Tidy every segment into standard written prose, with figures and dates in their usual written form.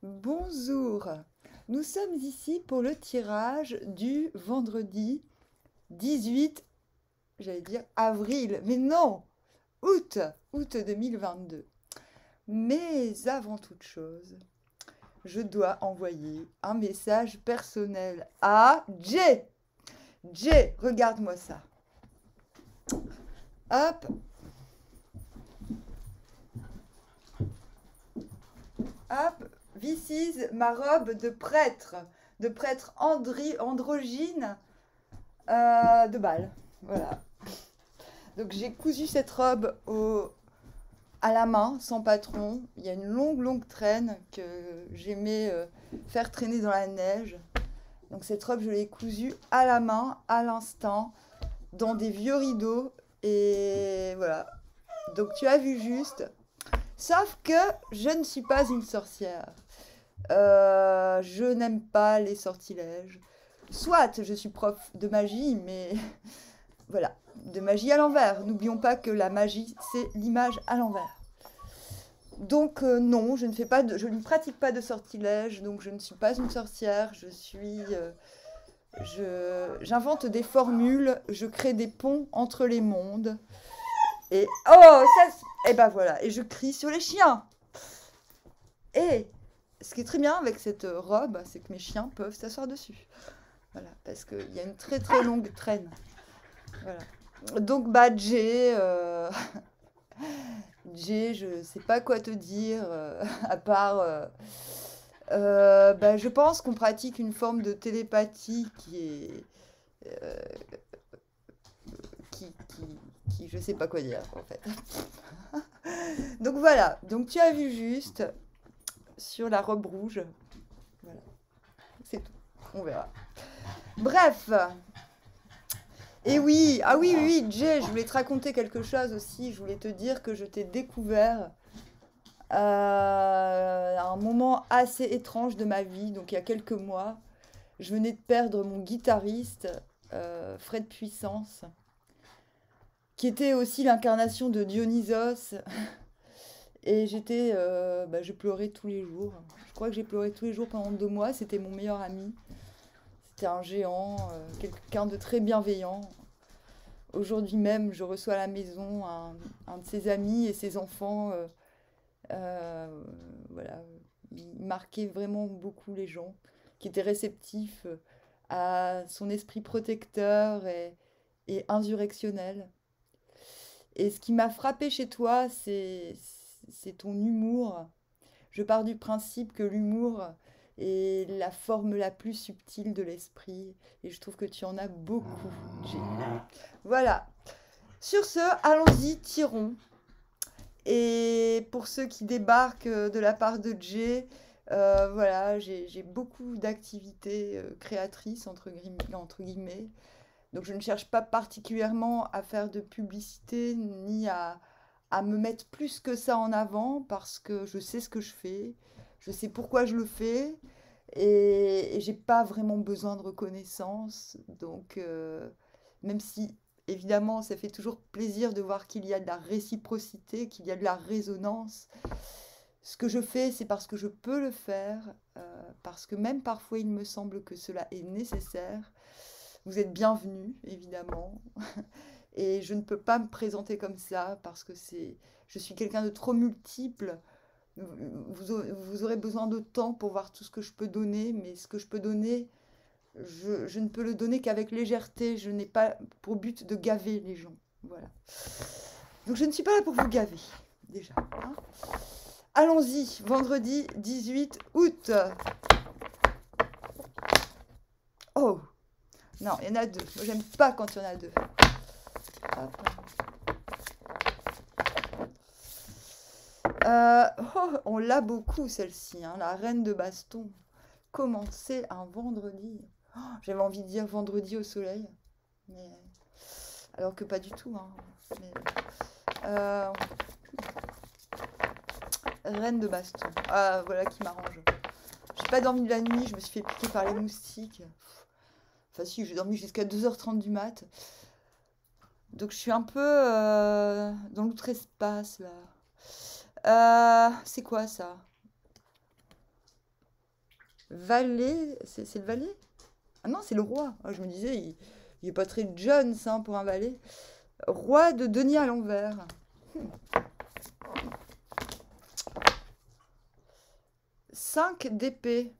Bonjour, nous sommes ici pour le tirage du vendredi 18, j'allais dire avril, mais non, août, août 2022. Mais avant toute chose, je dois envoyer un message personnel à Jay. Jay, regarde-moi ça. Hop, hop, this is ma robe de prêtre androgyne de bal. Voilà. Donc j'ai cousu cette robe à la main, sans patron. Il y a une longue traîne que j'aimais faire traîner dans la neige. Donc cette robe, je l'ai cousue à la main, à l'instant, dans des vieux rideaux. Et voilà. Donc tu as vu juste. Sauf que je ne suis pas une sorcière. Je n'aime pas les sortilèges. Soit je suis prof de magie, mais voilà, de magie à l'envers. N'oublions pas que la magie, c'est l'image à l'envers. Donc non, je ne pratique pas de sortilège, donc je ne suis pas une sorcière. J'invente des formules, je crée des ponts entre les mondes. Et et ben voilà, et je crie sur les chiens. Et ce qui est très bien avec cette robe, c'est que mes chiens peuvent s'asseoir dessus. Voilà, parce qu'il y a une très longue traîne. Voilà. Donc, bah, Jay, je sais pas quoi te dire, à part. Bah, je pense qu'on pratique une forme de télépathie euh, je sais pas quoi dire, en fait. Donc voilà, donc tu as vu juste sur la robe rouge. Voilà, c'est tout. On verra. Bref. Et oui, ah oui, Jay, je voulais te raconter quelque chose aussi. Je voulais te dire que je t'ai découvert à un moment assez étrange de ma vie, donc il y a quelques mois. Je venais de perdre mon guitariste, Fred Puissance, qui était aussi l'incarnation de Dionysos. Et je pleurais tous les jours. Je crois que j'ai pleuré tous les jours pendant 2 mois. C'était mon meilleur ami. C'était un géant, quelqu'un de très bienveillant. Aujourd'hui même, je reçois à la maison un de ses amis et ses enfants. Voilà, il marquait vraiment beaucoup les gens qui étaient réceptifs à son esprit protecteur et insurrectionnel. Et ce qui m'a frappé chez toi, c'est ton humour. Je pars du principe que l'humour est la forme la plus subtile de l'esprit. Et je trouve que tu en as beaucoup, Jay. Voilà. Sur ce, allons-y, tirons. Et pour ceux qui débarquent de la part de Jay, voilà, j'ai beaucoup d'activités créatrices, entre guillemets. Donc je ne cherche pas particulièrement à faire de publicité ni à me mettre plus que ça en avant parce que je sais ce que je fais, je sais pourquoi je le fais et j'ai pas vraiment besoin de reconnaissance. Donc même si évidemment ça fait toujours plaisir de voir qu'il y a de la réciprocité, qu'il y a de la résonance, ce que je fais c'est parce que je peux le faire, parce que même parfois il me semble que cela est nécessaire. Vous êtes bienvenus, évidemment. Et je ne peux pas me présenter comme ça parce que je suis quelqu'un de trop multiple. Vous aurez besoin de temps pour voir tout ce que je peux donner, mais ce que je peux donner, je ne peux le donner qu'avec légèreté. Je n'ai pas pour but de gaver les gens. Voilà. Donc je ne suis pas là pour vous gaver, déjà. Hein. Allons-y, vendredi 18 août. Oh, non, il y en a 2. Moi, j'aime pas quand il y en a 2. Hop. On l'a beaucoup celle-ci, hein, la reine de baston. Commencer un vendredi. Oh, j'avais envie de dire vendredi au soleil, mais alors que pas du tout. Hein. Mais, euh, reine de baston. Ah, voilà qui m'arrange. J'ai pas dormi de la nuit, je me suis fait piquer par les moustiques. Enfin si, j'ai dormi jusqu'à 2h30 du mat. Donc je suis un peu dans l'outre-espace là. C'est quoi ça? Valet, c'est le valet? Ah non, c'est le roi. Ah, je me disais, il est pas très Jones hein, pour un valet. Roi de denier à l'envers. 5 d'épée.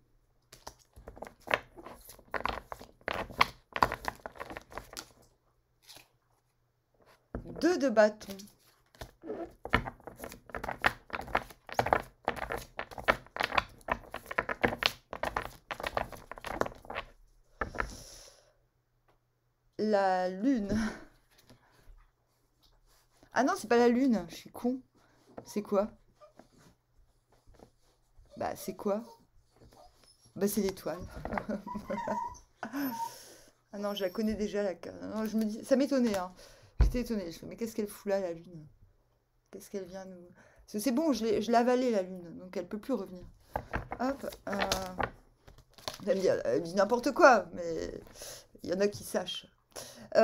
2 de bâton. La lune. Ah non, c'est pas la lune, je suis con. C'est quoi? Bah, c'est quoi? Bah, c'est l'étoile. Ah non, je la connais déjà, la carte. Non, je me dis... Ça m'étonnait, hein. J'étais étonnée. Je me dis, mais qu'est-ce qu'elle fout là, la lune? Qu'est-ce qu'elle vient nous... Parce que c'est bon, je l'ai avalée, la lune, donc elle peut plus revenir. Hop. Elle dit n'importe quoi, mais il y en a qui sachent. Et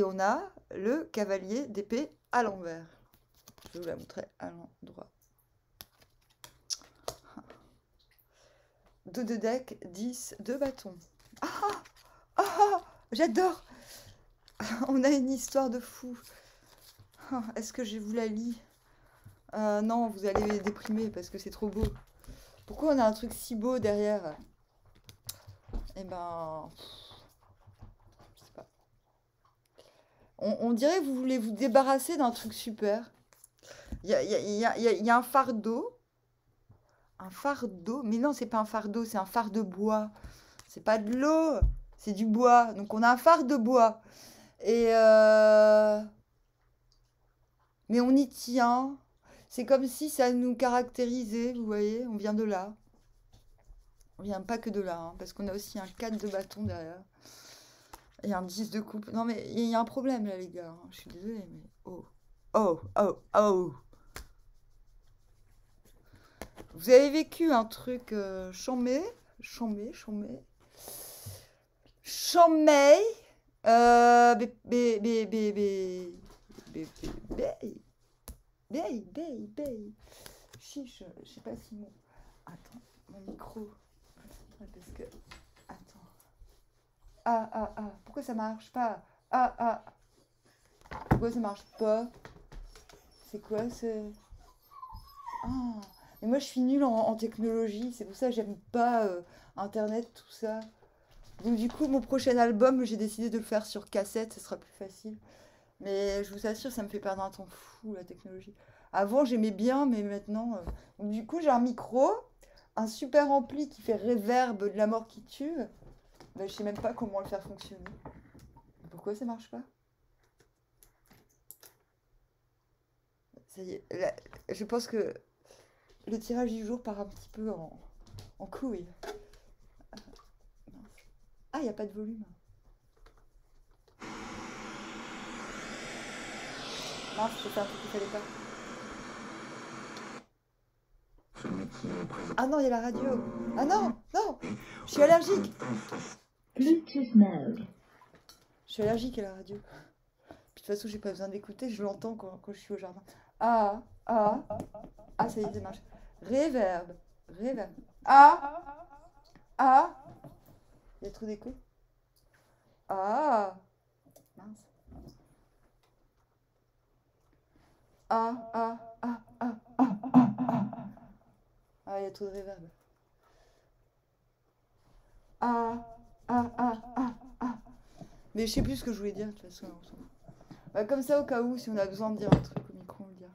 on a le cavalier d'épée à l'envers. Je vais vous la montrer à l'endroit. 2 de deck, 10 de bâton. Ah, ah, j'adore. On a une histoire de fou. Est-ce que je vous la lis? Non, vous allez déprimer parce que c'est trop beau. Pourquoi on a un truc si beau derrière? Eh ben... Je sais pas. On dirait que vous voulez vous débarrasser d'un truc super. Il y a un fardeau. Un fardeau? Mais non, c'est pas un fardeau, c'est un phare de bois. C'est pas de l'eau, c'est du bois. Donc on a un phare de bois. Et mais on y tient. C'est comme si ça nous caractérisait, vous voyez, on vient de là. On vient pas que de là, hein, parce qu'on a aussi un 4 de bâton derrière. Et un 10 de coupe. Non mais il y a un problème là les gars. Je suis désolée, mais... Oh, oh, oh, oh. Vous avez vécu un truc chambé. Chiche, je sais pas si mon... Attends, mon micro. Ouais, parce que... Attends. Pourquoi ça marche pas? Pourquoi ça marche pas? C'est quoi ce... Ah, mais moi je suis nulle en technologie, c'est pour ça que j'aime pas Internet, tout ça. Donc du coup, mon prochain album, j'ai décidé de le faire sur cassette, ce sera plus facile. Mais je vous assure, ça me fait perdre un temps fou, la technologie. Avant, j'aimais bien, mais maintenant... Donc, du coup, j'ai un micro, un super ampli qui fait réverb de la mort qui tue. Ben, je sais même pas comment le faire fonctionner. Pourquoi ça marche pas? Ça y est, là, je pense que le tirage du jour part un petit peu en couille. Ah, il n'y a pas de volume. Mince, j'ai fait un truc qu'il fallait pas. Ah non, il y a la radio. Ah non, non, je suis allergique. Bluetooth mode. Je suis allergique à la radio. Puis, de toute façon, j'ai pas besoin d'écouter, je l'entends quand je suis au jardin. Ah, ça y est, ça marche. Réverb. Ah, il y a trop d'écho. Ah, mince. Ah, il y a trop de réverb. Mais je sais plus ce que je voulais dire, de toute façon. Bah, comme ça, au cas où, si on a besoin de dire un truc au micro, on le dira.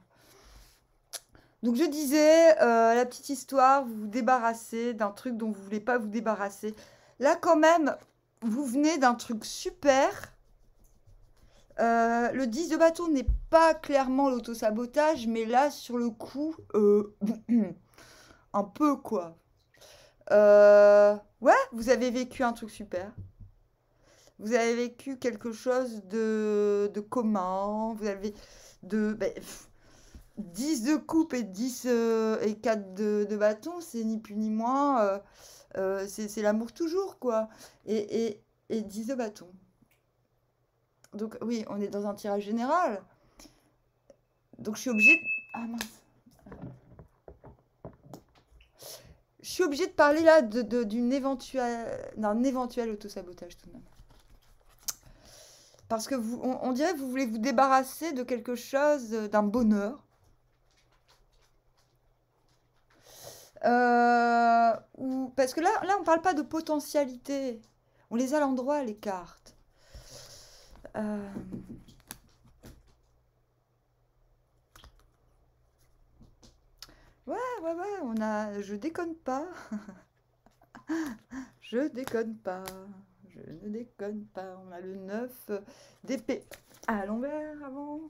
Donc, je disais, la petite histoire, vous vous débarrassez d'un truc dont vous voulez pas vous débarrasser. Là, quand même, vous venez d'un truc super. Le 10 de bâton n'est pas clairement l'autosabotage, mais là, sur le coup, un peu, quoi. Ouais, vous avez vécu un truc super. Vous avez vécu quelque chose de commun. Vous avez 10 de coupe et 10 et 4 de bâton, c'est ni plus ni moins. C'est l'amour toujours, quoi. Et 10 de bâton. Donc oui, on est dans un tirage général. Donc je suis obligée... Ah mince. je suis obligée de parler là d'un éventuel autosabotage tout de même. Parce que on dirait que vous voulez vous débarrasser de quelque chose, d'un bonheur. Parce que là, on ne parle pas de potentialité. On les a à l'endroit, les cartes. Ouais, je déconne pas. Je déconne pas. Je ne déconne pas. On a le 9 d'épée à l'envers avant.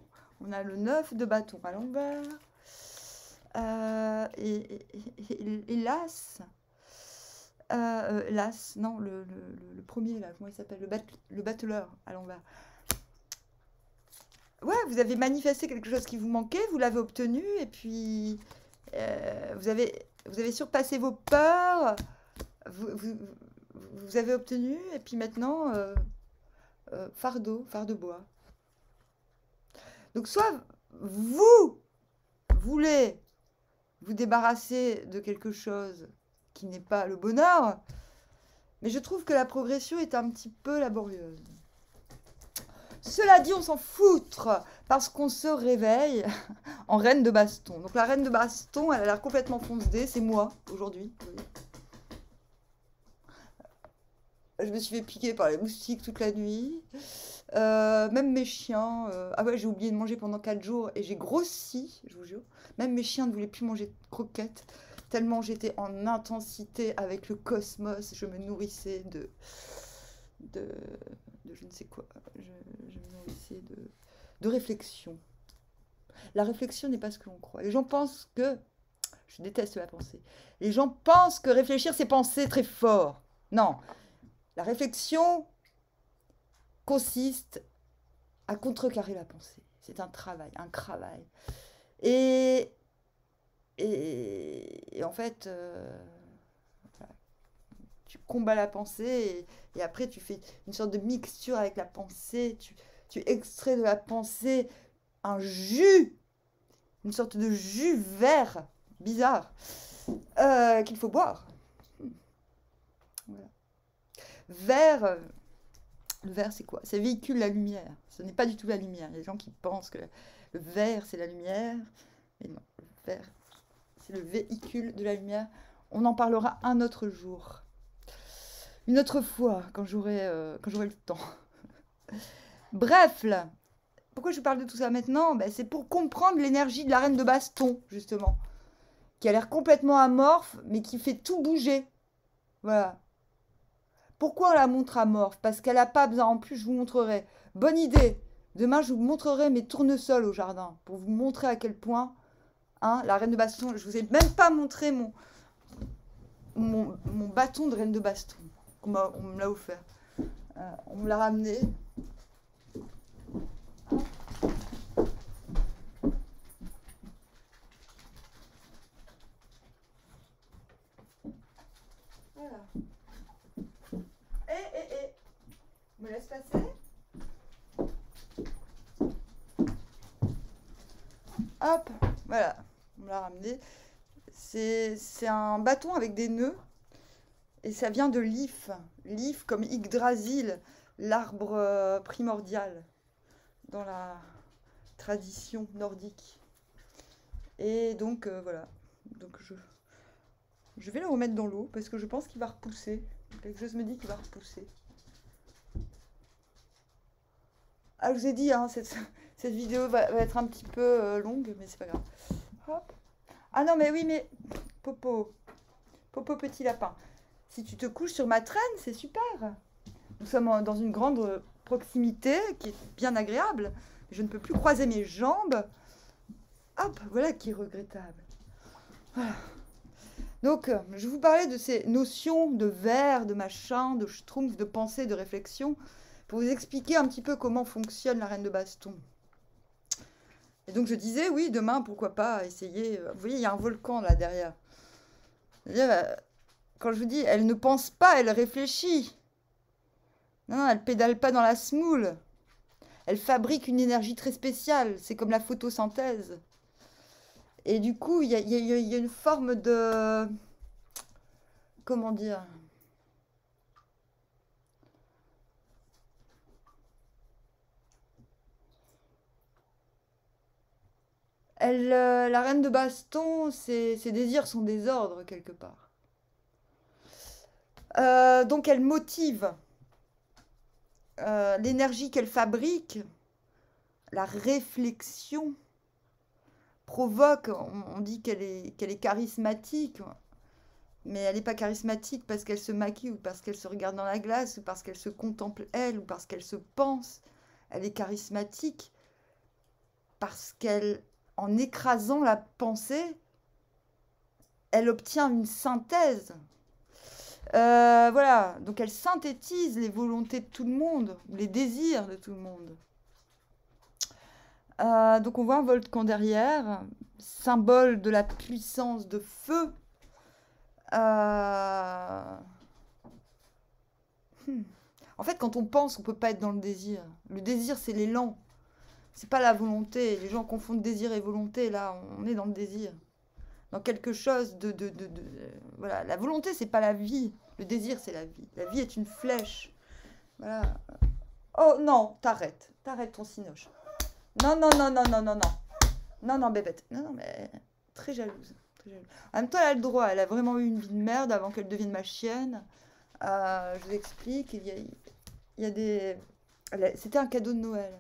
On a le 9 de bâton à l'envers. Et l'as. L'as, non, le premier là, comment il s'appelle? Le battleur à l'envers. Ouais, vous avez manifesté quelque chose qui vous manquait, vous l'avez obtenu, et puis vous avez surpassé vos peurs, vous avez obtenu, et puis maintenant, fardeau bois. Donc soit vous voulez vous débarrasser de quelque chose qui n'est pas le bonheur, mais je trouve que la progression est un petit peu laborieuse. Cela dit, on s'en foutre, parce qu'on se réveille en reine de baston. Donc la reine de baston, elle a l'air complètement foncée, c'est moi, aujourd'hui. Je me suis fait piquer par les moustiques toute la nuit. Même mes chiens... Ah ouais, j'ai oublié de manger pendant 4 jours et j'ai grossi, je vous jure. Même mes chiens ne voulaient plus manger de croquettes, tellement j'étais en intensité avec le cosmos. Je me nourrissais de je ne sais quoi. Je me nourrissais de réflexion. La réflexion n'est pas ce que l'on croit. Les gens pensent que... Je déteste la pensée. Les gens pensent que réfléchir, c'est penser très fort. Non. La réflexion consiste à contrecarrer la pensée. C'est un travail. Et en fait, tu combats la pensée et après tu fais une sorte de mixture avec la pensée. Tu extrais de la pensée un jus, une sorte de jus vert bizarre qu'il faut boire. Voilà. Vert, le vert c'est quoi? Ça véhicule la lumière. Ce n'est pas du tout la lumière. Il y a des gens qui pensent que le vert c'est la lumière. Mais non, le vert c'est le véhicule de la lumière. On en parlera un autre jour. Une autre fois, quand j'aurai le temps. Bref, là, pourquoi je parle de tout ça maintenant? C'est pour comprendre l'énergie de la reine de baston, justement. Qui a l'air complètement amorphe, mais qui fait tout bouger. Voilà. Pourquoi on la montre amorphe? Parce qu'elle n'a pas besoin. En plus, je vous montrerai. Bonne idée. Demain, je vous montrerai mes tournesols au jardin. Pour vous montrer à quel point, la reine de baston... Je vous ai même pas montré mon bâton de reine de baston. On me l'a offert. On me l'a ramené. Voilà. Me laisse passer. Hop, voilà. On me l'a ramené. C'est un bâton avec des nœuds. Et ça vient de l'if. L'if comme Yggdrasil, l'arbre primordial dans la tradition nordique. Et donc, voilà. Donc, je vais le remettre dans l'eau parce que je pense qu'il va repousser. Quelque chose me dit qu'il va repousser. Ah, je vous ai dit, cette vidéo va être un petit peu longue, mais c'est pas grave. Hop. Ah non, mais oui, mais... Popo petit lapin. Si tu te couches sur ma traîne, c'est super. Nous sommes dans une grande proximité qui est bien agréable. Je ne peux plus croiser mes jambes. Hop, voilà qui est regrettable. Voilà. Donc, je vous parlais de ces notions de verre, de machin, de schtroumpf, de pensée, de réflexion, pour vous expliquer un petit peu comment fonctionne la reine de baston. Et donc, je disais, oui, demain, pourquoi pas essayer... Vous voyez, il y a un volcan là derrière. C'est-à-dire, quand je vous dis, elle ne pense pas, elle réfléchit. Non, elle pédale pas dans la semoule. Elle fabrique une énergie très spéciale. C'est comme la photosynthèse. Et du coup, il y a une forme de... comment dire? La reine de baston, ses désirs sont des ordres quelque part. Donc elle motive l'énergie qu'elle fabrique, la réflexion provoque, on dit qu'elle est charismatique, mais elle n'est pas charismatique parce qu'elle se maquille ou parce qu'elle se regarde dans la glace ou parce qu'elle se contemple elle ou parce qu'elle se pense. Elle est charismatique parce qu'elle, en écrasant la pensée, elle obtient une synthèse. Voilà, donc elle synthétise les volontés de tout le monde, les désirs de tout le monde. Donc on voit un volcan derrière, symbole de la puissance de feu. En fait, quand on pense, on peut pas être dans le désir. Le désir, c'est l'élan. C'est pas la volonté. Les gens confondent désir et volonté. Là, on est dans le désir. Dans quelque chose voilà. La volonté, c'est pas la vie. Le désir, c'est la vie. La vie est une flèche. Voilà. Oh non, t'arrêtes. T'arrêtes ton cinoche. Non, non, non, non, non, non, non. Non, non, bébête. Non, non, mais très jalouse. Très jalouse. En même temps, elle a le droit. Elle a vraiment eu une vie de merde avant qu'elle devienne ma chienne. Je vous explique. Il y a des... C'était un cadeau de Noël.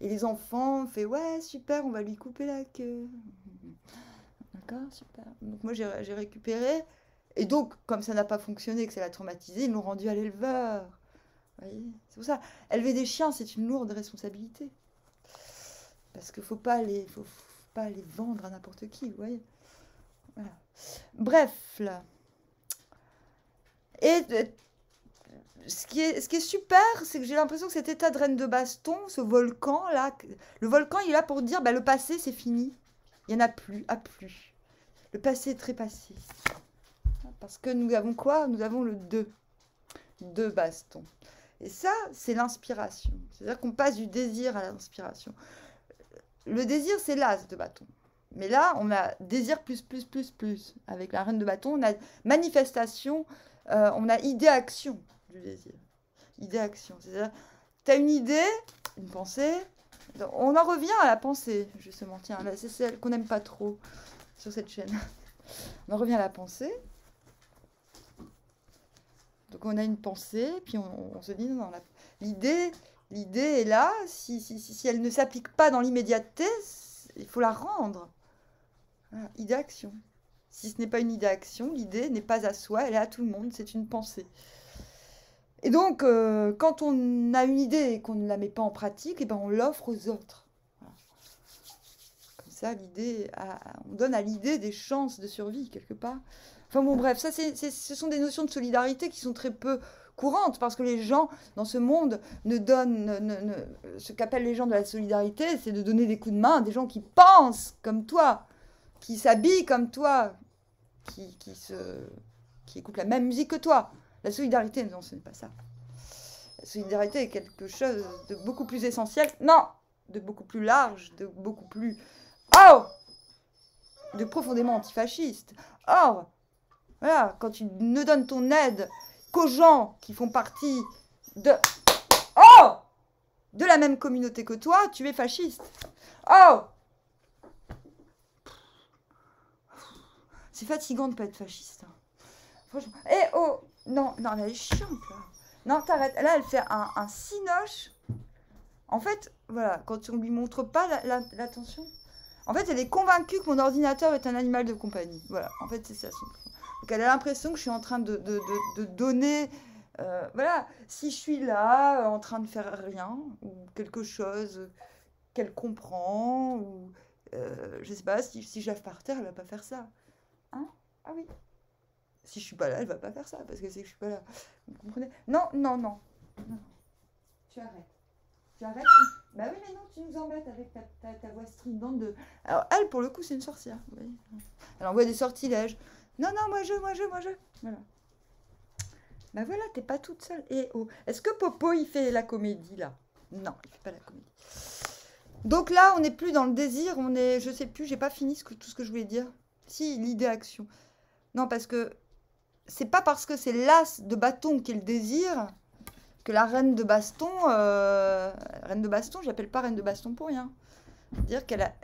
Et les enfants ont fait, ouais, super, on va lui couper la queue. D'accord, super. Donc moi, j'ai récupéré. Et donc, comme ça n'a pas fonctionné, que ça l'a traumatisé, ils l'ont rendu à l'éleveur. Vous voyez, c'est pour ça. Élever des chiens, c'est une lourde responsabilité. Parce qu'il ne faut pas les vendre à n'importe qui, vous voyez. Voilà. Bref, là. Et ce qui est super, c'est que j'ai l'impression que cet état de reine de baston, ce volcan, là, le volcan, il est là pour dire, bah, le passé, c'est fini. Il n'y en a plus, à plus. Le passé est très passé. Parce que nous avons quoi? Nous avons le 2. 2 bastons. Et ça, c'est l'inspiration. C'est-à-dire qu'on passe du désir à l'inspiration. Le désir, c'est l'as de bâton. Mais là, on a désir plus, plus, plus, plus. Avec la reine de bâton, on a manifestation, on a idée-action du désir. Idée-action. C'est-à-dire, tu as une idée, une pensée. On en revient à la pensée, justement. Tiens, là, c'est celle qu'on n'aime pas trop sur cette chaîne. On en revient à la pensée. Donc, on a une pensée, puis on se dit, non, l'idée est là. Si elle ne s'applique pas dans l'immédiateté, il faut la rendre. Voilà, idée-action. Si ce n'est pas une idée-action, l'idée n'est pas à soi, elle est à tout le monde, c'est une pensée. Et donc, quand on a une idée et qu'on ne la met pas en pratique, eh ben, on l'offre aux autres. Voilà. Comme ça, on donne à l'idée des chances de survie, quelque part. Enfin bon, bref, ça, ce sont des notions de solidarité qui sont très peu courantes, parce que les gens, dans ce monde, ce qu'appellent les gens de la solidarité, c'est de donner des coups de main à des gens qui pensent comme toi, qui s'habillent comme toi, qui écoutent la même musique que toi. La solidarité, non, ce n'est pas ça. La solidarité est quelque chose de beaucoup plus essentiel. Non, de beaucoup plus large, de beaucoup plus... Oh, de profondément antifasciste. Or, voilà, quand tu ne donnes ton aide qu'aux gens qui font partie de la même communauté que toi, tu es fasciste. Oh, c'est fatigant de ne pas être fasciste. Hein. Franchement. Eh oh, non, mais elle est chiante là. Non, t'arrêtes. Là, elle fait un cinoche. En fait, voilà, quand on lui montre pas l'attention. En fait, elle est convaincue que mon ordinateur est un animal de compagnie. Voilà, en fait, c'est ça. Donc, elle a l'impression que je suis en train de donner... voilà, si je suis là, en train de faire rien, ou quelque chose qu'elle comprend, ou... je sais pas, si je lave par terre, elle va pas faire ça. Hein? Ah oui. Si je suis pas là, elle va pas faire ça, parce que c'est que je suis pas là. Vous comprenez? Non. Tu arrêtes. Tu arrêtes. Bah oui, mais non, tu nous embêtes avec ta voix stridente de... Alors, elle, pour le coup, c'est une sorcière. Vous voyez, elle envoie des sortilèges. Non, moi je. Voilà. Bah voilà, t'es pas toute seule. Et oh, est-ce que Popo, il fait la comédie, là? Non, il fait pas la comédie. Donc là, on n'est plus dans le désir, on est... Je sais plus, j'ai pas fini tout ce que je voulais dire. Si, l'idée-action. Non, parce que c'est pas parce que c'est l'as de bâton qui est le désir que la reine de baston, j'appelle pas reine de baston pour rien. C'est-à-dire qu'elle a,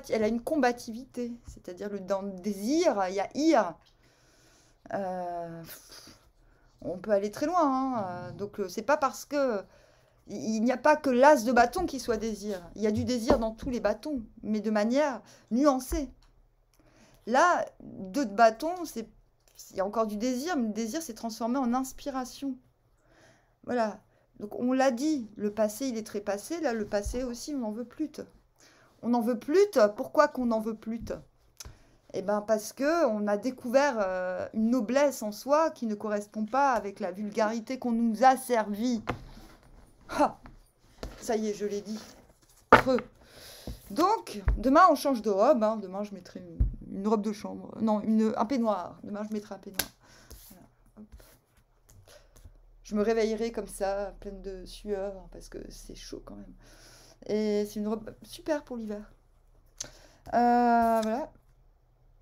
elle a une combativité. C'est-à-dire dans le désir, il y a ire. Euh, on peut aller très loin. Hein. Donc c'est pas parce que il n'y a pas que l'as de bâton qui soit désir. Il y a du désir dans tous les bâtons, mais de manière nuancée. Là, 2 de bâton, il y a encore du désir, mais le désir s'est transformé en inspiration. Voilà. Donc on l'a dit, le passé, il est trépassé. Là, le passé aussi, on n'en veut plus. On n'en veut plus. Pourquoi qu'on n'en veut plus? Eh ben parce que on a découvert une noblesse en soi qui ne correspond pas avec la vulgarité qu'on nous a servie. Ah, ça y est, je l'ai dit. Creux. Donc, demain, on change de robe. Hein. Demain, je mettrai une robe de chambre. Non, un peignoir. Demain, je mettrai un peignoir. Voilà. Hop. Je me réveillerai comme ça, pleine de sueur, parce que c'est chaud quand même. Et c'est une robe super pour l'hiver. Voilà.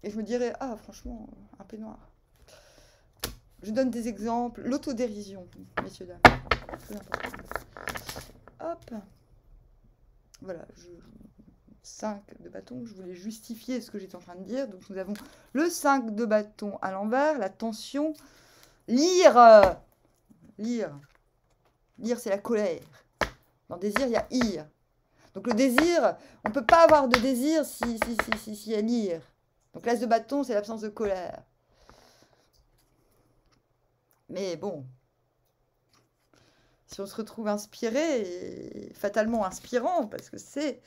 Et je me dirais, ah, franchement, un peignoir. Je donne des exemples. L'autodérision, messieurs, dames. Très important. Hop. Voilà. 5 de bâton. Je voulais justifier ce que j'étais en train de dire. Donc, nous avons le 5 de bâton à l'envers. La tension. Lire. Lire. Lire, c'est la colère. Dans désir, il y a ire. Donc, le désir, on ne peut pas avoir de désir si y a lire. Donc l'as de bâton, c'est l'absence de colère. Mais bon, si on se retrouve inspiré, et fatalement inspirant, parce que c'est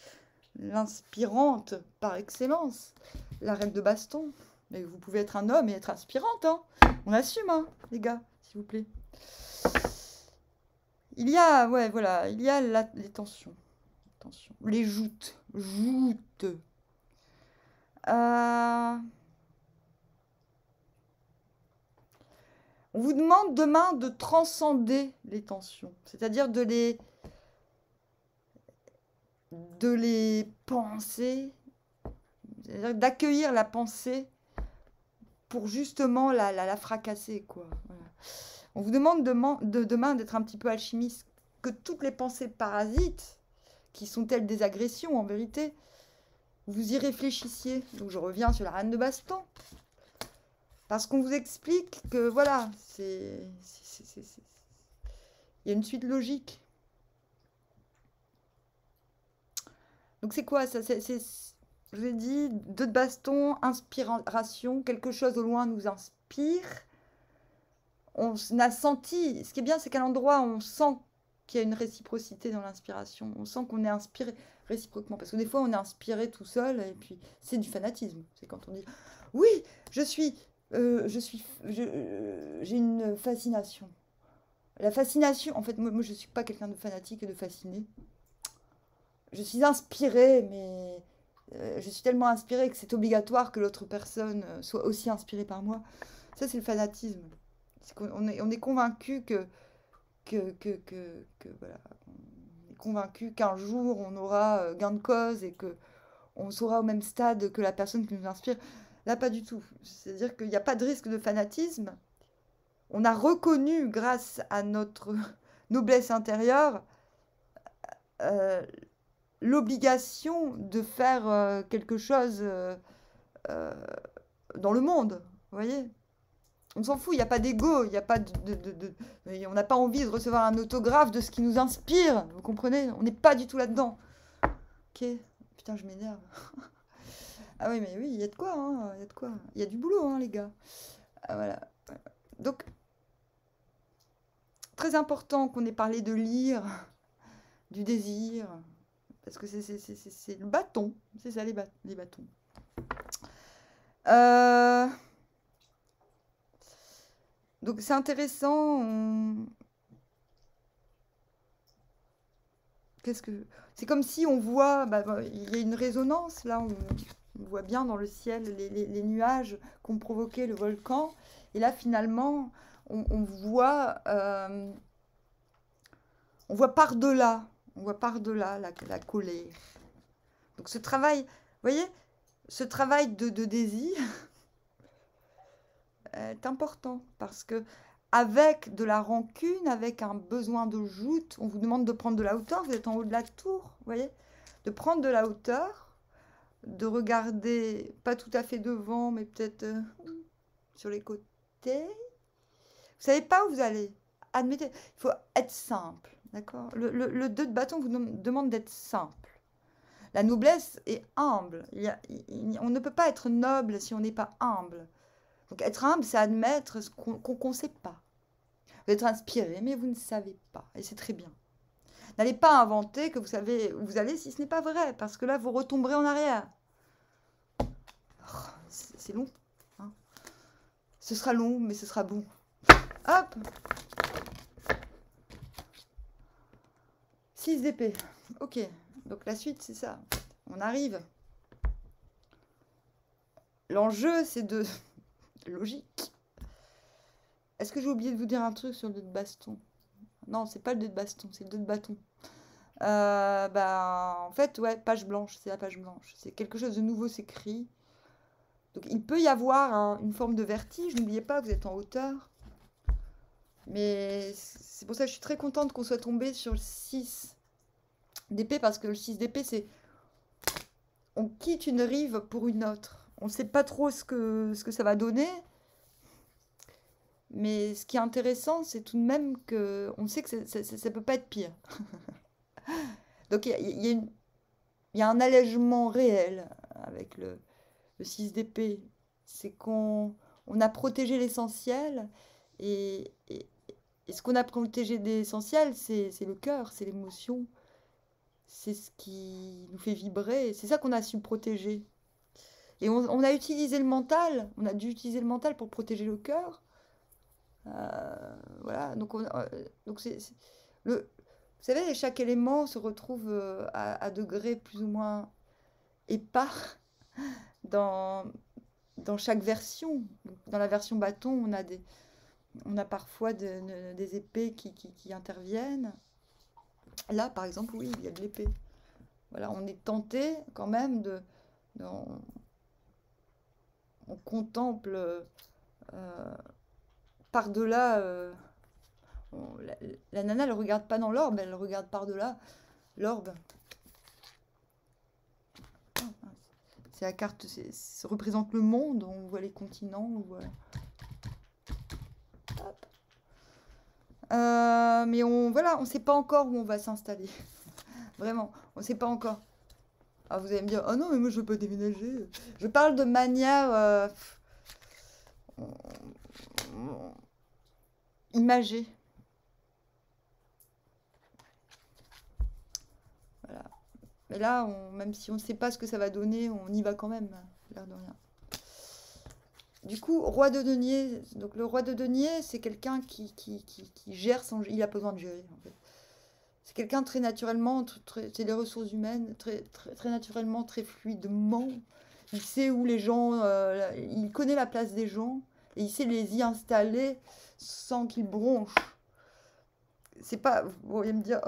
l'inspirante par excellence, la reine de baston. Mais vous pouvez être un homme et être inspirante, hein. On assume, hein, les gars, s'il vous plaît. Il y a, ouais, voilà, il y a les tensions. Les joutes. On vous demande demain de transcender les tensions, c'est-à-dire de les penser, c'est-à-dire d'accueillir la pensée pour justement la fracasser, quoi. Voilà. On vous demande demain d'être un petit peu alchimiste, que toutes les pensées parasites, qui sont-elles des agressions en vérité, vous y réfléchissiez. Donc je reviens sur la reine de baston. Parce qu'on vous explique que voilà, il y a une suite logique. Donc c'est quoi ça? Je vous ai dit, 2 de baston, inspiration, quelque chose au loin nous inspire. On a senti, ce qui est bien, c'est qu'à l'endroit, on sent qu'il y a une réciprocité dans l'inspiration. On sent qu'on est inspiré réciproquement. Parce que des fois, on est inspiré tout seul, et puis c'est du fanatisme. C'est quand on dit, oui, j'ai une fascination. La fascination, en fait, moi je ne suis pas quelqu'un de fanatique et de fasciné. Je suis inspirée, mais je suis tellement inspirée que c'est obligatoire que l'autre personne soit aussi inspirée par moi. Ça, c'est le fanatisme. On est convaincu que voilà, on est convaincu qu'un jour on aura gain de cause et que on sera au même stade que la personne qui nous inspire. Là, pas du tout. C'est-à-dire qu'il n'y a pas de risque de fanatisme. On a reconnu, grâce à notre noblesse intérieure, l'obligation de faire quelque chose dans le monde. Vous voyez? On s'en fout, il n'y a pas d'ego, il n'y a pas on n'a pas envie de recevoir un autographe de ce qui nous inspire. Vous comprenez? On n'est pas du tout là-dedans. Ok? Putain, je m'énerve. Ah oui, mais oui, il y a de quoi, hein, il y a de quoi. Il y a du boulot, hein, les gars. Ah, voilà. Donc, très important qu'on ait parlé de lire, du désir, parce que c'est le bâton. C'est ça, les bâtons. Donc, c'est intéressant. C'est comme si on voit, il y a une résonance, là, on voit bien dans le ciel les nuages qu'ont provoqué le volcan. Et là, finalement, on voit par-delà. On voit par-delà la colère. Donc ce travail, vous voyez, ce travail de désir, est important parce que avec de la rancune, avec un besoin de joute, on vous demande de prendre de la hauteur, vous êtes en haut de la tour, vous voyez, de prendre de la hauteur, de regarder pas tout à fait devant, mais peut-être sur les côtés. Vous savez pas où vous allez. Admettez, il faut être simple, d'accord? Le 2 de bâton vous demande d'être simple. La noblesse est humble. On ne peut pas être noble si on n'est pas humble. Donc être humble, c'est admettre ce qu'on ne sait pas. Vous êtes inspiré, mais vous ne savez pas. Et c'est très bien. N'allez pas inventer que vous savez où vous allez si ce n'est pas vrai, parce que là, vous retomberez en arrière. Oh, c'est long. Hein. Ce sera long, mais ce sera bon. Hop. 6 d'épée. Ok. Donc la suite, c'est ça. On arrive. L'enjeu, c'est de... Logique. Est-ce que j'ai oublié de vous dire un truc sur le 2 de baston? Non, c'est pas le 2 de baston, c'est le 2 de bâton. En fait, ouais, page blanche, c'est la page blanche. C'est quelque chose de nouveau s'écrit. Donc il peut y avoir une forme de vertige. N'oubliez pas, vous êtes en hauteur. Mais c'est pour ça que je suis très contente qu'on soit tombé sur le 6 d'épée, parce que le 6 d'épée, c'est... On quitte une rive pour une autre. On ne sait pas trop ce que ça va donner. Mais ce qui est intéressant, c'est tout de même qu'on sait que ça ne peut pas être pire. Donc il y a un allègement réel avec le 6 d'épée. C'est qu'on a protégé l'essentiel. Et ce qu'on a protégé d'essentiel, c'est le cœur, c'est l'émotion. C'est ce qui nous fait vibrer. C'est ça qu'on a su protéger. Et on a utilisé le mental. On a dû utiliser le mental pour protéger le cœur. Voilà. Donc vous savez, chaque élément se retrouve à degrés plus ou moins épars dans chaque version. Dans la version bâton, on a parfois des épées qui interviennent. Là, par exemple, oui, il y a de l'épée. Voilà, on est tenté quand même on contemple par-delà. La nana, elle ne regarde pas dans l'orbe, elle regarde par-delà l'orbe. C'est la carte, ça représente le monde, on voit les continents, on voit... Hop. Mais voilà, on ne sait pas encore où on va s'installer. Vraiment, on ne sait pas encore. Ah, vous allez me dire, oh non, mais moi je veux pas déménager. Je parle de manière imagée. Voilà. Mais là, même si on ne sait pas ce que ça va donner, on y va quand même, l'air de rien. Du coup, roi de denier. Donc le roi de denier, c'est quelqu'un qui gère son... Il a pas besoin de gérer, en fait. C'est quelqu'un très naturellement, c'est les ressources humaines, très naturellement, très fluidement. Il sait où les gens... il connaît la place des gens et il sait les y installer sans qu'ils bronchent. C'est pas... Vous pourriez me dire,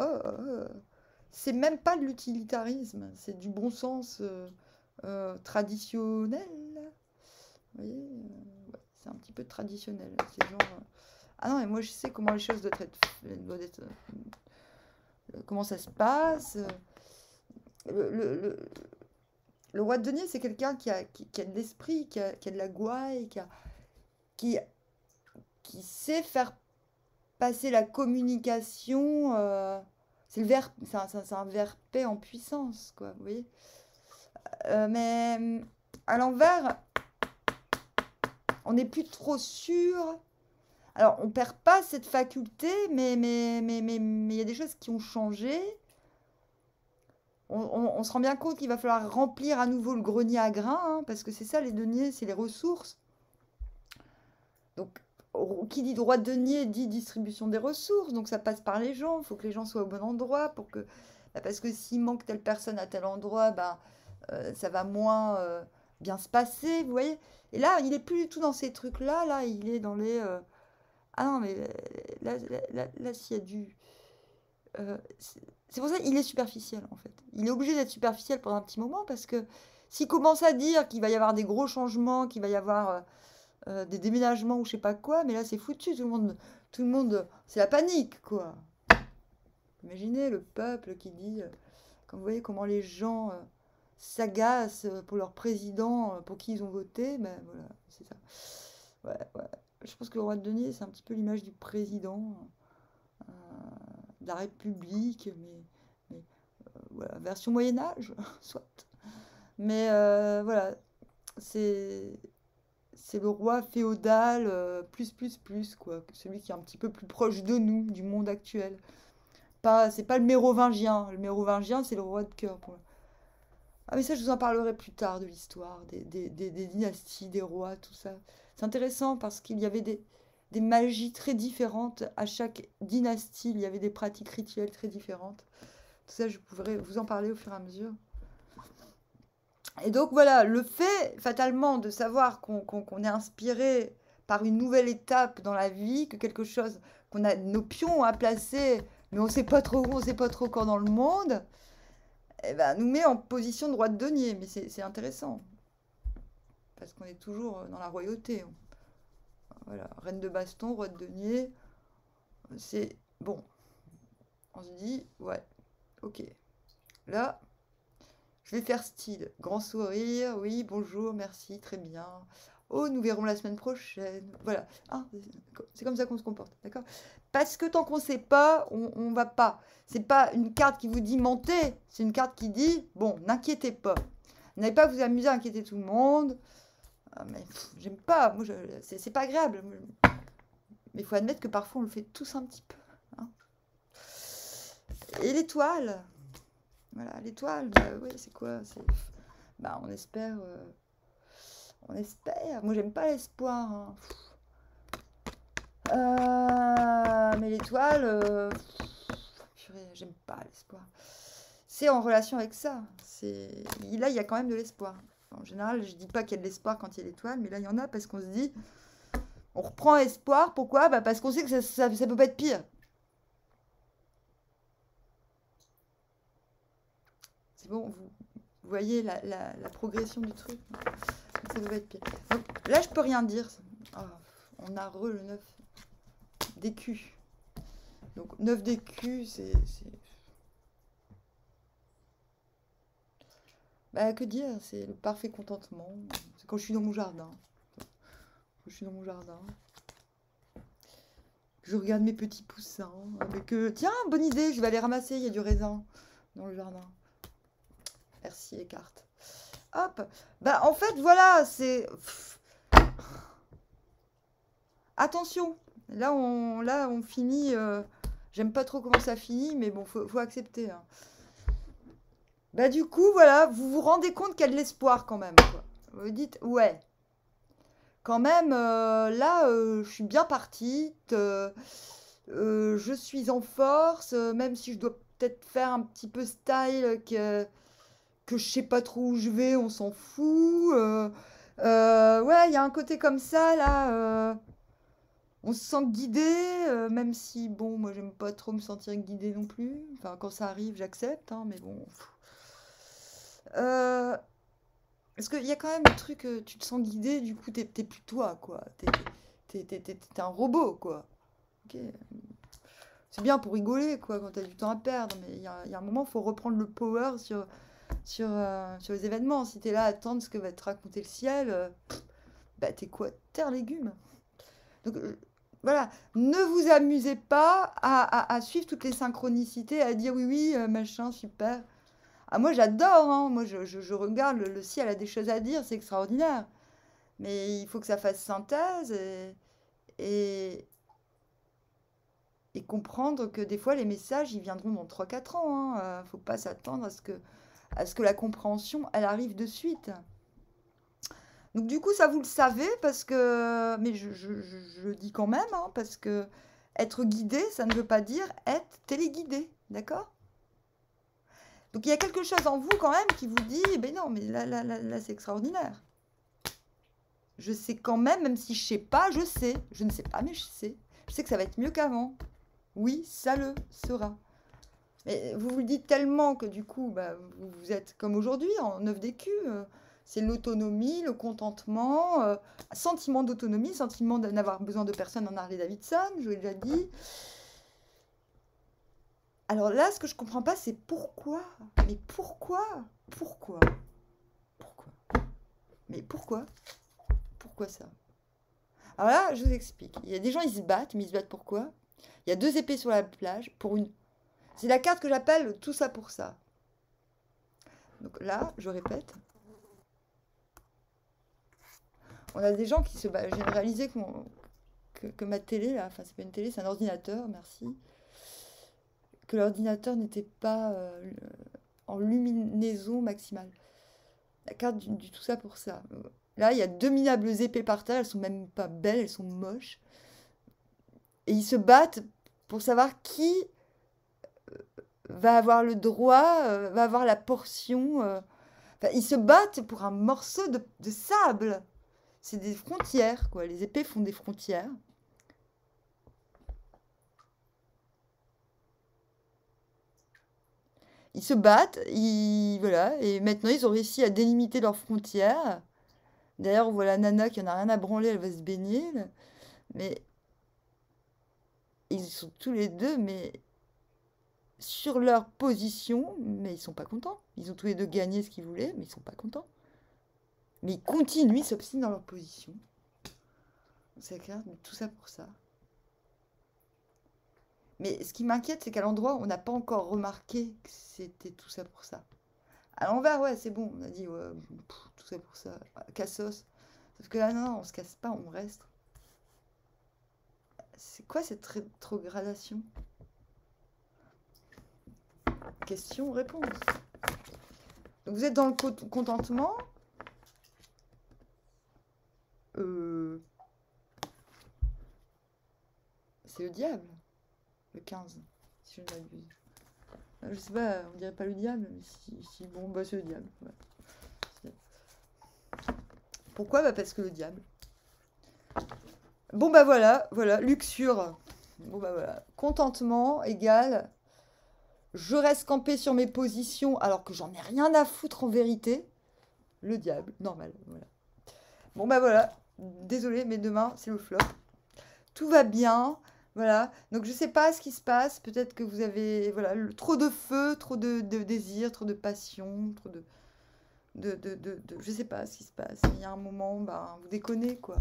c'est même pas de l'utilitarisme, c'est du bon sens traditionnel. Vous voyez, ouais, c'est un petit peu traditionnel. C'est genre... Ah non, mais moi je sais comment les choses doivent être comment ça se passe. Le roi de denier, c'est quelqu'un qui a de l'esprit, qui a de la gouaille, qui sait faire passer la communication. C'est un verbe paix en puissance, quoi, vous voyez. Mais à l'envers, on n'est plus trop sûr. Alors, on ne perd pas cette faculté, mais il y a des choses qui ont changé. On se rend bien compte qu'il va falloir remplir à nouveau le grenier à grains, hein, parce que c'est ça, les deniers, c'est les ressources. Donc, qui dit droit de denier dit distribution des ressources, donc ça passe par les gens, il faut que les gens soient au bon endroit, parce que s'il manque telle personne à tel endroit, ça va moins bien se passer, vous voyez. Et là, il n'est plus du tout dans ces trucs-là, là, il est dans les... Ah non, mais là s'il y a du... c'est pour ça qu'il est superficiel, en fait. Il est obligé d'être superficiel pendant un petit moment, parce que s'il commence à dire qu'il va y avoir des gros changements, qu'il va y avoir des déménagements ou je sais pas quoi, mais là c'est foutu, tout le monde, c'est la panique, quoi. Imaginez le peuple qui dit, quand vous voyez comment les gens s'agacent pour leur président, pour qui ils ont voté, ben voilà, c'est ça. Ouais, ouais. Je pense que le roi de denier, c'est un petit peu l'image du président euh, de la République, mais, voilà, version Moyen Âge, soit. Mais voilà, c'est c'est le roi féodal plus, quoi. Celui qui est un petit peu plus proche de nous, du monde actuel. Pas, c'est pas le mérovingien. Le mérovingien, c'est le roi de cœur. Ah, mais ça, je vous en parlerai plus tard de l'histoire, des dynasties, des rois, tout ça. C'est intéressant parce qu'il y avait des magies très différentes. À chaque dynastie, il y avait des pratiques rituelles très différentes. Tout ça, je pourrais vous en parler au fur et à mesure. Et donc voilà, le fait fatalement de savoir qu'on est inspiré par une nouvelle étape dans la vie, que quelque chose, qu'on a nos pions à placer, mais on ne sait pas trop où, on ne sait pas trop quand dans le monde, eh ben, nous met en position de roi de denier. Mais c'est intéressant, parce qu'on est toujours dans la royauté. Voilà, reine de baston, roi de denier, c'est bon. On se dit, ouais, ok. Là, je vais faire style. Grand sourire, oui, bonjour, merci, très bien. Oh, nous verrons la semaine prochaine. Voilà. Ah, c'est comme ça qu'on se comporte, d'accord? Parce que tant qu'on ne sait pas, on ne va pas. C'est pas une carte qui vous dit mentez, c'est une carte qui dit, bon, n'inquiétez pas. N'allez pas vous amuser à inquiéter tout le monde. Ah, mais j'aime pas, moi, c'est pas agréable. Mais il faut admettre que parfois on le fait tous un petit peu, hein. Et l'étoile? Voilà, l'étoile, bah oui, c'est quoi? Bah, on espère. On espère. Moi, j'aime pas l'espoir, hein. Mais l'étoile, purée, j'aime pas l'espoir. C'est en relation avec ça. Là, il y a quand même de l'espoir. En général, je dis pas qu'il y a de l'espoir quand il y a l'étoile, mais là, il y en a parce qu'on se dit, on reprend espoir. Pourquoi? Bah, parce qu'on sait que ça peut pas être pire. C'est bon, vous voyez la progression du truc. Ça peut être pire. Donc, là, je peux rien dire. Oh, on a le 9 d'écu. Donc, 9 d'écu, c'est... Bah, que dire? C'est le parfait contentement. C'est quand je suis dans mon jardin. Quand je suis dans mon jardin. Je regarde mes petits poussins. Tiens, bonne idée, je vais aller ramasser. Il y a du raisin dans le jardin. Merci, les cartes. Hop. Bah, en fait, voilà, c'est... Attention. Là, on finit... J'aime pas trop comment ça finit, mais bon, faut accepter, hein. Bah, du coup, voilà, vous vous rendez compte qu'il y a de l'espoir quand même, quoi. Vous dites, ouais, quand même, là, je suis bien partie, je suis en force, même si je dois peut-être faire un petit peu style, que je sais pas trop où je vais, on s'en fout. Ouais, il y a un côté comme ça, là, on se sent guidé, même si, bon, moi, j'aime pas trop me sentir guidée non plus. Enfin, quand ça arrive, j'accepte, hein, mais bon. Euh, Parce qu'il y a quand même le truc, tu te sens guidé, du coup, t'es plus toi, quoi. T'es un robot, quoi. Ok. C'est bien pour rigoler, quoi, quand t'as du temps à perdre, mais il y a un moment, il faut reprendre le power sur les événements. Si t'es là à attendre ce que va te raconter le ciel, bah t'es quoi? Terre légumes. Donc voilà, ne vous amusez pas à suivre toutes les synchronicités, à dire oui, oui, machin, super. Ah, moi j'adore, hein. Moi je regarde, le ciel a des choses à dire, c'est extraordinaire. Mais il faut que ça fasse synthèse et, et comprendre que des fois les messages ils viendront dans 3 4 ans, hein. Faut pas s'attendre à ce que la compréhension elle arrive de suite. Donc du coup ça vous le savez parce que, mais je le dis quand même, hein, parce que être guidé ça ne veut pas dire être téléguidé, d'accord? Donc il y a quelque chose en vous quand même qui vous dit, ben non, mais là c'est extraordinaire. Je sais quand même, même si je sais pas, je sais. Je ne sais pas, mais je sais. Je sais que ça va être mieux qu'avant. Oui, ça le sera. Mais vous vous le dites tellement que du coup, bah, vous êtes comme aujourd'hui, en 9 d'écu. C'est l'autonomie, le contentement, sentiment d'autonomie, sentiment de n'avoir besoin de personne en Harley-Davidson, je vous l'ai déjà dit. Alors là, ce que je comprends pas, c'est pourquoi? Mais pourquoi? Pourquoi? Pourquoi? Mais pourquoi? Pourquoi ça? Alors là, je vous explique. Il y a des gens, ils se battent, mais ils se battent pourquoi? Il y a 2 épées sur la plage pour une... C'est la carte que j'appelle tout ça pour ça. Donc là, je répète. On a des gens qui se battent. J'ai réalisé que ma télé, là, enfin, c'est pas une télé, c'est un ordinateur, merci. Que l'ordinateur n'était pas en luminaison maximale. La carte du tout ça pour ça. Là, il y a 2 minables épées par terre, elles sont même pas belles, elles sont moches. Et ils se battent pour savoir qui va avoir le droit, va avoir la portion. Enfin, ils se battent pour un morceau de sable. C'est des frontières, quoi. Les épées font des frontières. Ils se battent, voilà, et maintenant ils ont réussi à délimiter leurs frontières. D'ailleurs, on voit la nana qui en a rien à branler, elle va se baigner. Là. Mais ils sont tous les deux, mais sur leur position, mais ils sont pas contents. Ils ont tous les deux gagné ce qu'ils voulaient, mais ils sont pas contents. Mais ils continuent, ils s'obstinent dans leur position. C'est clair, tout ça pour ça. Mais ce qui m'inquiète, c'est qu'à l'endroit, on n'a pas encore remarqué que c'était tout ça pour ça. À l'envers, ouais, c'est bon, on a dit, ouais, tout ça pour ça, cassos. Sauf que là, non, on se casse pas, on reste. C'est quoi cette rétrogradation? Question, réponse. Donc vous êtes dans le contentement. C'est le diable, le 15, si je ne m'abuse. Je sais pas, on dirait pas le diable, mais si bon, bah c'est le diable. Ouais. Pourquoi? Bah parce que le diable. Bon bah voilà, luxure. Bon bah voilà, contentement égale je reste campé sur mes positions alors que j'en ai rien à foutre en vérité. Le diable, normal, voilà. Bon bah voilà, désolé, mais demain c'est le flop. Tout va bien, voilà. Donc je sais pas ce qui se passe. Peut-être que vous avez voilà trop de feu, trop de désir, trop de passion, trop de je sais pas ce qui se passe. Il y a un moment, bah vous déconnez quoi.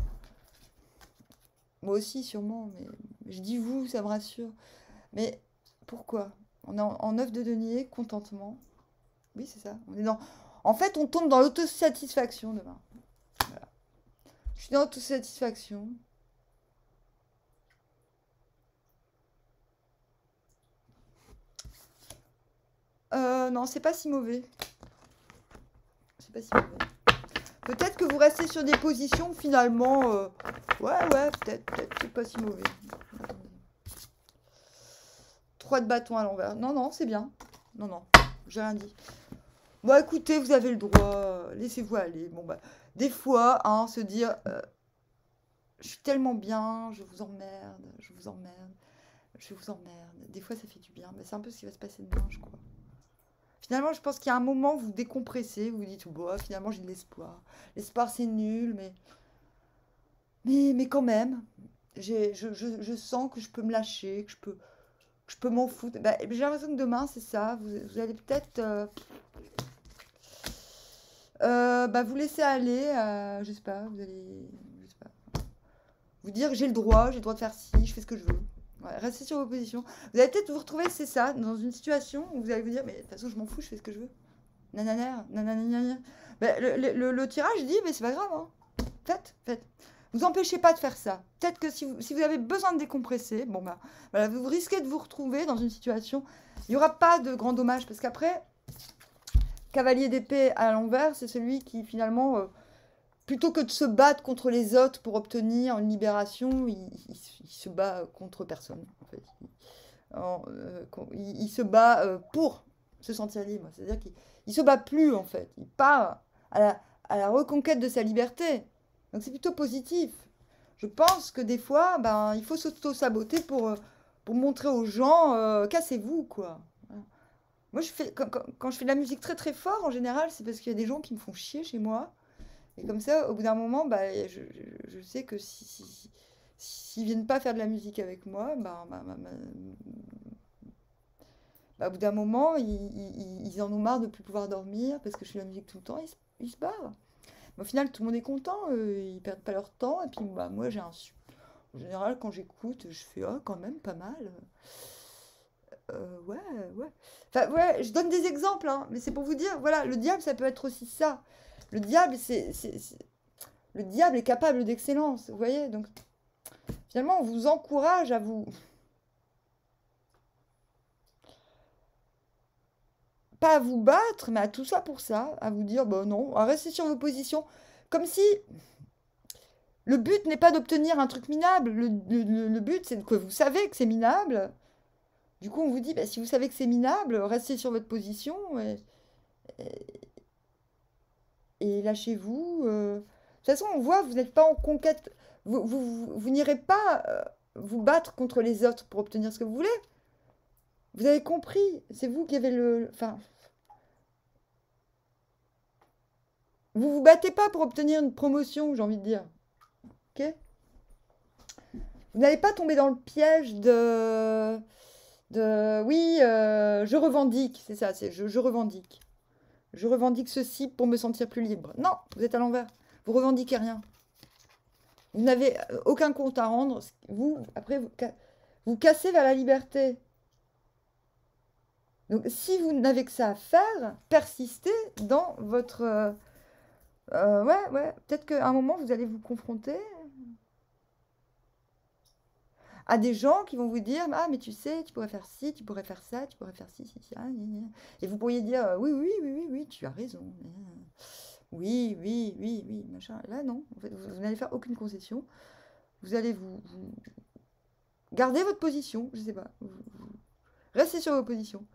Moi aussi sûrement, mais je dis vous, ça me rassure. Mais pourquoi? On est en 9 de denier, contentement. Oui, c'est ça. On est dans. En fait, on tombe dans l'autosatisfaction demain. Voilà. Je suis dans l'autosatisfaction. Non, c'est pas si mauvais. C'est pas si mauvais. Peut-être que vous restez sur des positions finalement. Ouais, peut-être, c'est pas si mauvais. 3 de bâton à l'envers. Non, c'est bien. Non, j'ai rien dit. Bon, écoutez, vous avez le droit. Laissez-vous aller. Bon, bah, des fois, hein, se dire je suis tellement bien, je vous emmerde. Des fois, ça fait du bien. Mais c'est un peu ce qui va se passer demain, je crois. Finalement, je pense qu'il y a un moment où vous décompressez, vous vous dites, bon, finalement, j'ai de l'espoir. L'espoir, c'est nul, mais quand même, je sens que je peux me lâcher, que je peux m'en foutre. Bah, j'ai l'impression que demain, c'est ça. Vous allez peut-être bah, vous laisser aller, je sais pas, je sais pas, vous dire, j'ai le droit de faire ci, je fais ce que je veux. Ouais, restez sur vos positions. Vous allez peut-être vous retrouver, c'est ça, dans une situation où vous allez vous dire, mais de toute façon, je m'en fous, je fais ce que je veux. Nanana, nanana. Ben, le tirage dit, mais c'est pas grave, hein. Faites. Vous empêchez pas de faire ça. Peut-être que si vous avez besoin de décompresser, bon bah, voilà, vous risquez de vous retrouver dans une situation, il n'y aura pas de grand dommage, parce qu'après, cavalier d'épée à l'envers, c'est celui qui finalement, plutôt que de se battre contre les autres pour obtenir une libération, il se bat contre personne, en fait. Il se bat pour se sentir libre. C'est-à-dire qu'il se bat plus, en fait. Il part à la reconquête de sa liberté. Donc c'est plutôt positif. Je pense que des fois, ben, il faut s'auto-saboter pour montrer aux gens, cassez-vous, quoi. Voilà. Moi, quand je fais de la musique très très fort, en général, c'est parce qu'il y a des gens qui me font chier chez moi. Et comme ça, au bout d'un moment, bah, je sais que s'ils viennent pas faire de la musique avec moi, bah, au bout d'un moment, ils en ont marre de plus pouvoir dormir parce que je fais la musique tout le temps, ils se barrent. Mais au final, tout le monde est content, ils perdent pas leur temps. Et puis, bah, moi, en général, quand j'écoute, je fais, oh, quand même, pas mal. Ouais, ouais. Enfin, ouais, je donne des exemples, hein, mais c'est pour vous dire, voilà, le diable, ça peut être aussi ça. Le diable, le diable est capable d'excellence, vous voyez? Donc, finalement, on vous encourage à vous, pas à vous battre, mais à tout ça pour ça, à vous dire, bon, non, à rester sur vos positions. Comme si le but n'est pas d'obtenir un truc minable. Le but, c'est que vous savez que c'est minable. Du coup, on vous dit, bah, si vous savez que c'est minable, restez sur votre position et lâchez-vous. De toute façon, on voit, vous n'êtes pas en conquête. Vous n'irez pas vous battre contre les autres pour obtenir ce que vous voulez. Vous avez compris. C'est vous qui avez le. Enfin, vous vous battez pas pour obtenir une promotion, j'ai envie de dire. Ok? Vous n'allez pas tomber dans le piège oui, je revendique, c'est ça, je revendique. Je revendique ceci pour me sentir plus libre. Non, vous êtes à l'envers. Vous revendiquez rien. Vous n'avez aucun compte à rendre. Vous, après, vous cassez vers la liberté. Donc, si vous n'avez que ça à faire, persistez dans votre... ouais, ouais. Peut-être qu'à un moment, vous allez vous confronter à des gens qui vont vous dire, ah, mais tu sais, tu pourrais faire ci, tu pourrais faire ça, tu pourrais faire ci, ci, ci. Ah, gna, gna. Et vous pourriez dire, oui, oui, oui, oui, oui, tu as raison. Oui, oui, oui, oui, machin. Là, non. En fait, vous n'allez faire aucune concession. Vous allez vous garder votre position. Je sais pas. Restez sur vos positions.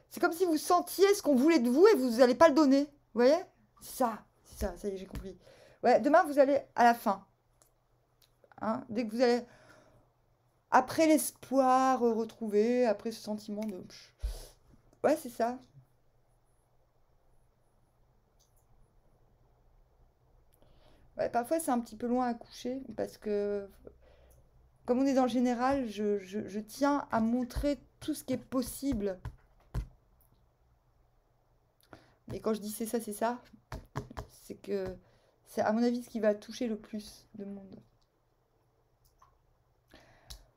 C'est comme si vous sentiez ce qu'on voulait de vous et vous n'allez pas le donner. Vous voyez? Ça y est, j'ai compris. Ouais, demain, vous allez à la fin. Hein, dès que vous allez après l'espoir retrouvé, après ce sentiment de... Ouais, c'est ça. Ouais, parfois, c'est un petit peu loin à coucher, parce que, comme on est dans le général, je tiens à montrer tout ce qui est possible. Et quand je dis c'est ça, c'est que c'est, à mon avis, ce qui va toucher le plus de monde.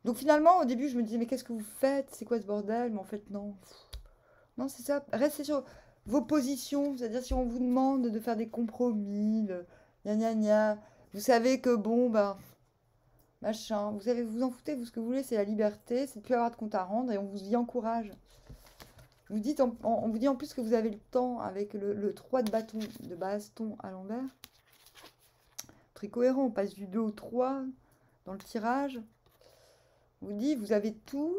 Donc finalement, au début, je me disais, mais qu'est-ce que vous faites? C'est quoi ce bordel? Mais en fait, non. Non, c'est ça. Restez sur vos positions. C'est-à-dire, si on vous demande de faire des compromis, gna gna gna, vous savez que bon, bah, machin, vous savez, vous en foutez, vous, ce que vous voulez, c'est la liberté, c'est de plus avoir de compte à rendre et on vous y encourage. On vous dit en plus que vous avez le temps avec le 3 de baston à l'envers. Très cohérent, on passe du 2 au 3 dans le tirage. On vous dit, vous avez tout.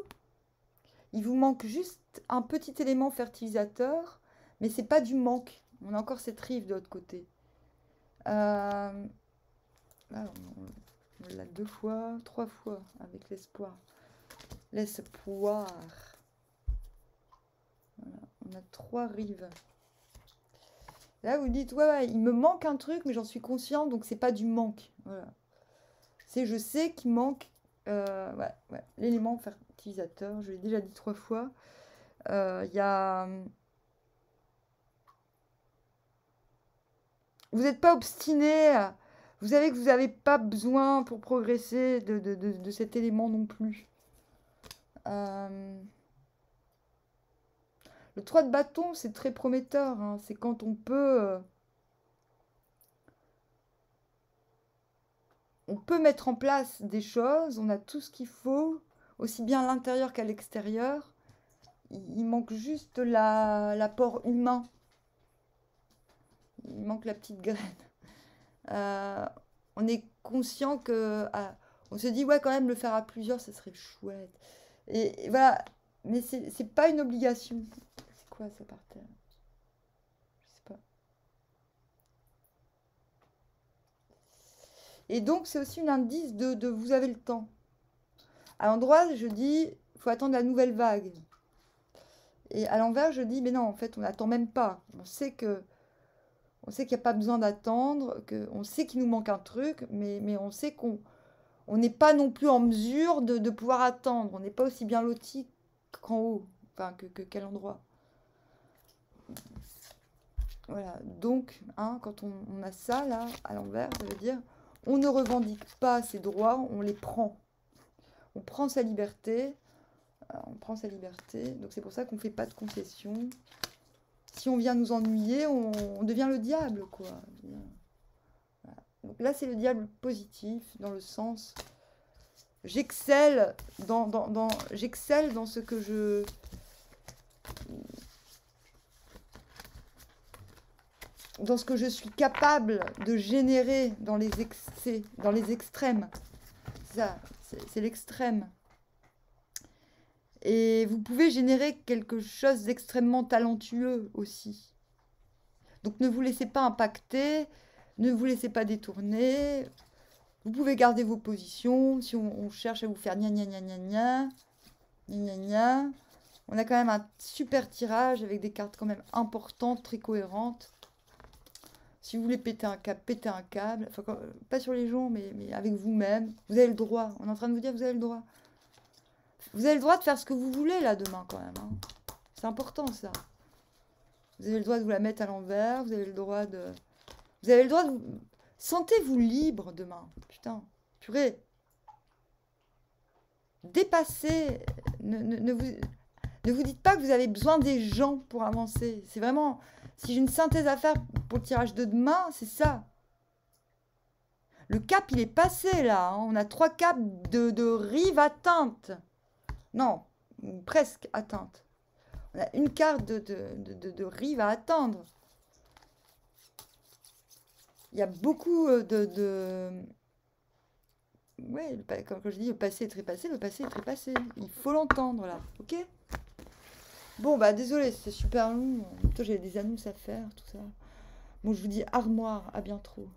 Il vous manque juste un petit élément fertilisateur, mais c'est pas du manque. On a encore cette rive de l'autre côté. Là, on l'a 2 fois, 3 fois avec l'espoir. L'espoir. Voilà, on a 3 rives. Là, vous dites, ouais, il me manque un truc, mais j'en suis consciente, donc c'est pas du manque. Voilà. Je sais qu'il manque ouais, l'élément fertilisateur. Je l'ai déjà dit 3 fois. Il y a... Vous n'êtes pas obstiné. Vous savez que vous n'avez pas besoin pour progresser de cet élément non plus. Le 3 de bâton, c'est très prometteur. Hein. C'est quand on peut mettre en place des choses. On a tout ce qu'il faut, aussi bien à l'intérieur qu'à l'extérieur. Il manque juste l'apport humain. Il manque la petite graine. On est conscient que... on se dit, ouais, quand même, le faire à plusieurs, ça serait chouette. Et voilà. Mais c'est pas une obligation. C'est quoi ça par terre? Je sais pas. Et donc, c'est aussi un indice de vous avez le temps. À l'endroit, je dis, il faut attendre la nouvelle vague. Et à l'envers, je dis, mais non, en fait, on n'attend même pas. On sait que On sait qu'il n'y a pas besoin d'attendre, on sait qu'il nous manque un truc, mais on sait qu'on n'est pas non plus en mesure de pouvoir attendre. On n'est pas aussi bien loti qu'en haut, enfin que quel endroit. Voilà, donc, hein, quand on a ça là, à l'envers, ça veut dire on ne revendique pas ses droits, on les prend. On prend sa liberté, on prend sa liberté, donc c'est pour ça qu'on ne fait pas de concessions. Si on vient nous ennuyer, on devient le diable, quoi. Voilà. Donc là, c'est le diable positif, dans le sens... J'excelle j'excelle dans ce que je... Dans ce que je suis capable de générer dans les excès, dans les extrêmes. Ça, c'est l'extrême. Et vous pouvez générer quelque chose d'extrêmement talentueux aussi. Donc ne vous laissez pas impacter, ne vous laissez pas détourner. Vous pouvez garder vos positions. Si on cherche à vous faire gna gna gna gna gna, gna gna gna, on a quand même un super tirage avec des cartes quand même importantes, très cohérentes. Si vous voulez péter un câble, pétez un câble. Enfin, pas sur les gens, mais avec vous-même. Vous avez le droit. On est en train de vous dire que vous avez le droit. Vous avez le droit de faire ce que vous voulez là demain quand même. Hein. C'est important ça. Vous avez le droit de vous la mettre à l'envers. Vous avez le droit de... Vous avez le droit de vous... Sentez-vous libre demain. Putain, purée. Dépassez. Ne vous dites pas que vous avez besoin des gens pour avancer. C'est vraiment... Si j'ai une synthèse à faire pour le tirage de demain, c'est ça. Le cap, il est passé là. Hein. On a 3 caps de rive atteinte. Non, presque atteinte. On a une carte de rive à attendre. Il y a beaucoup Ouais, comme je dis, le passé est trépassé, le passé est trépassé. Il faut l'entendre là, ok? Bon, bah désolé, c'est super long. Toi, j'ai des annonces à faire, tout ça. Bon, je vous dis armoire, à bientôt.